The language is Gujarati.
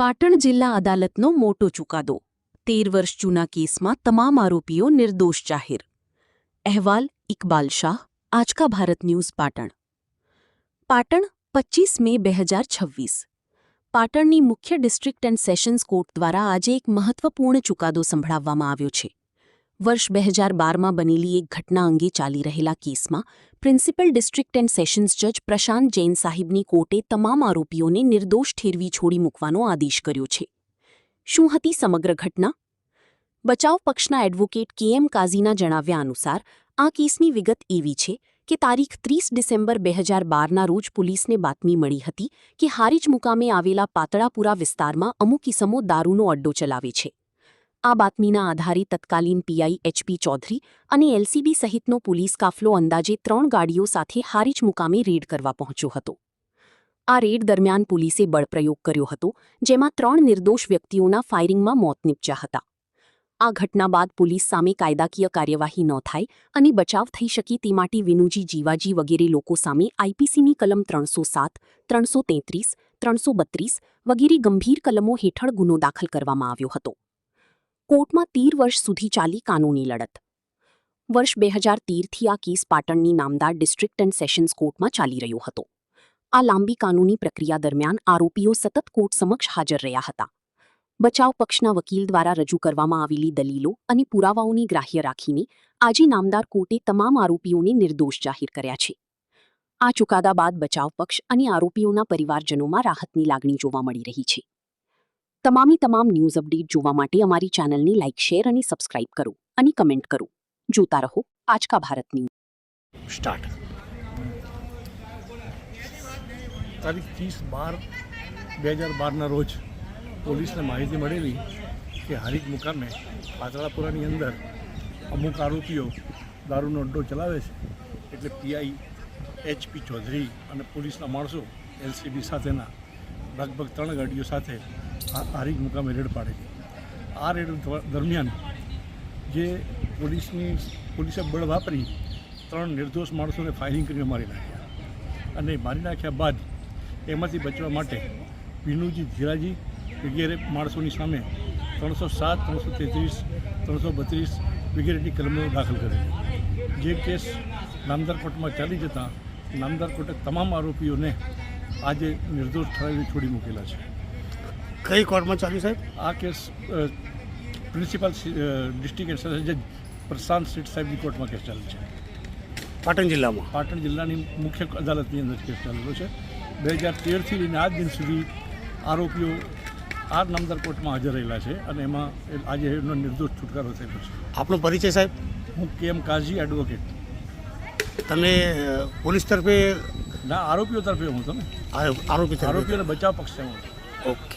પાટણ જિલ્લા અદાલતનો મોટો ચુકાદો 13 વર્ષ જૂના કેસમાં તમામ આરોપીઓ નિર્દોષ જાહેર. અહેવાલ ઇકબાલ શાહ, આજકા ભારત ન્યૂઝ પાટણ. પાટણ 25 મે 2026. પાટણની મુખ્ય ડિસ્ટ્રિક્ટ એન્ડ સેશન્સ કોર્ટ દ્વારા આજે એક મહત્વપૂર્ણ ચુકાદો સંભળાવવામાં આવ્યો છે. વર્ષ 2012માં બનેલી એક ઘટના અંગે ચાલી રહેલા કેસમાં પ્રિન્સિપલ ડિસ્ટ્રિક્ટ એન્ડ સેશન્સ જજ પ્રશાંત જૈન સાહિબની કોર્ટે તમામ આરોપીઓને નિર્દોષ ઠેરવી છોડી મૂકવાનો આદેશ કર્યો છે. શું હતી સમગ્ર ઘટના? બચાવ પક્ષના એડવોકેટ KM કાઝીના જણાવ્યા અનુસાર આ કેસની વિગત એવી છે કે તારીખ 30 ડિસેમ્બર 2012ના રોજ પોલીસને બાતમી મળી હતી કે હારીજ મુકામે આવેલા પાતળાપુરા વિસ્તારમાં અમુક ઇસમો દારૂનો અડ્ડો ચલાવે છે. આ બાતમીના આધારે તત્કાલીન PI HP ચૌધરી અને LCB સહિતનો પોલીસ કાફલો અંદાજે 3 ગાડીઓ સાથે હારીજ મુકામે રેડ કરવા પહોંચ્યો હતો. આ રેડ દરમિયાન પોલીસે બળપ્રયોગ કર્યો હતો, જેમાં 3 નિર્દોષ વ્યક્તિઓના ફાયરિંગમાં મોત નીપજ્યા હતા. આ ઘટના બાદ પોલીસ સામે કાયદાકીય કાર્યવાહી ન થાય અને બચાવ થઈ શકે તે માટે વિનુજી જીવાજી વગેરે લોકો સામે IPCની કલમ 307, 333, 332 વગેરે ગંભીર કલમો હેઠળ ગુનો દાખલ કરવામાં આવ્યો હતો. કોર્ટમાં 13 વર્ષ સુધી ચાલી કાનૂની લડત. વર્ષ 2013થી આ કેસ પાટણની નામદાર ડિસ્ટ્રિક્ટ એન્ડ સેશન્સ કોર્ટમાં ચાલી રહ્યો હતો. આ લાંબી કાનૂની પ્રક્રિયા દરમિયાન આરોપીઓ સતત કોર્ટ સમક્ષ હાજર રહ્યા હતા. બચાવ પક્ષના વકીલ દ્વારા રજૂ કરવામાં આવેલી દલીલો અને પુરાવાઓની ગ્રાહ્ય રાખીને આજે નામદાર કોર્ટે તમામ આરોપીઓને નિર્દોષ જાહેર કર્યા છે. આ ચુકાદા બાદ બચાવ પક્ષ અને આરોપીઓના પરિવારજનોમાં રાહતની લાગણી જોવા મળી રહી છે. તમામ ન્યૂઝ અપડેટ જોવા માટે અમારી ચેનલને લાઇક, શેર અને સબસ્ક્રાઇબ કરો અને કમેન્ટ કરો. જોતા રહો આજકા ભારત ન્યૂઝ. સ્ટાર્ટ. તારીખ 30/12/2012ના રોજ પોલીસને માહિતી મળેલી કે હારીજ મુકામે પાતળાપુરાની અંદર અમુક આરોપીઓ દારૂનો અડ્ડો ચલાવે છે. એટલે PI HP ચૌધરી અને પોલીસના માણસો LCB સાથેના લગભગ 3 ગાડીઓ સાથે હારીજ મુકામે રેડ પાડે છે. આ રેડ દરમિયાન જે પોલીસે બળ વાપરી 3 નિર્દોષ માણસોને ફાયરિંગ કરીને મારી નાખ્યા. અને મારી નાખ્યા બાદ એમાંથી બચવા માટે વિનુજી જીરાજી વગેરે માણસોની સામે 307, 333, 332 વગેરેની કલમો દાખલ કરેલી. જે કેસ નામદાર કોર્ટમાં ચાલી જતાં નામદાર કોર્ટે તમામ આરોપીઓને આજે નિર્દોષ ઠરાવી છોડી મૂકેલા છે. કઈ કોર્ટમાં ચાલ્યું સાહેબ? આ case principal district and sessions જજ પ્રશાંત શેઠ સાહેબની કોર્ટમાં કેસ ચાલે છે. પાટણ જિલ્લામાં? પાટણ જિલ્લાની મુખ્ય અદાલતની અંદર કેસ ચાલેલો છે. 2013થી લઈને આજ દિન સુધી આરોપીઓ આ નામદાર કોર્ટમાં હાજર રહેલા છે અને એમાં આજે એમનો નિર્દોષ છુટકારો થયેલો છે. આપનો પરિચય સાહેબ? હું KM કાઝી, એડવોકેટ. તમે પોલીસ તરફે? ના, આરોપીઓ તરફે હું. તમે? આરોપીઓને બચાવ પક્ષ છે હું. ઓકે.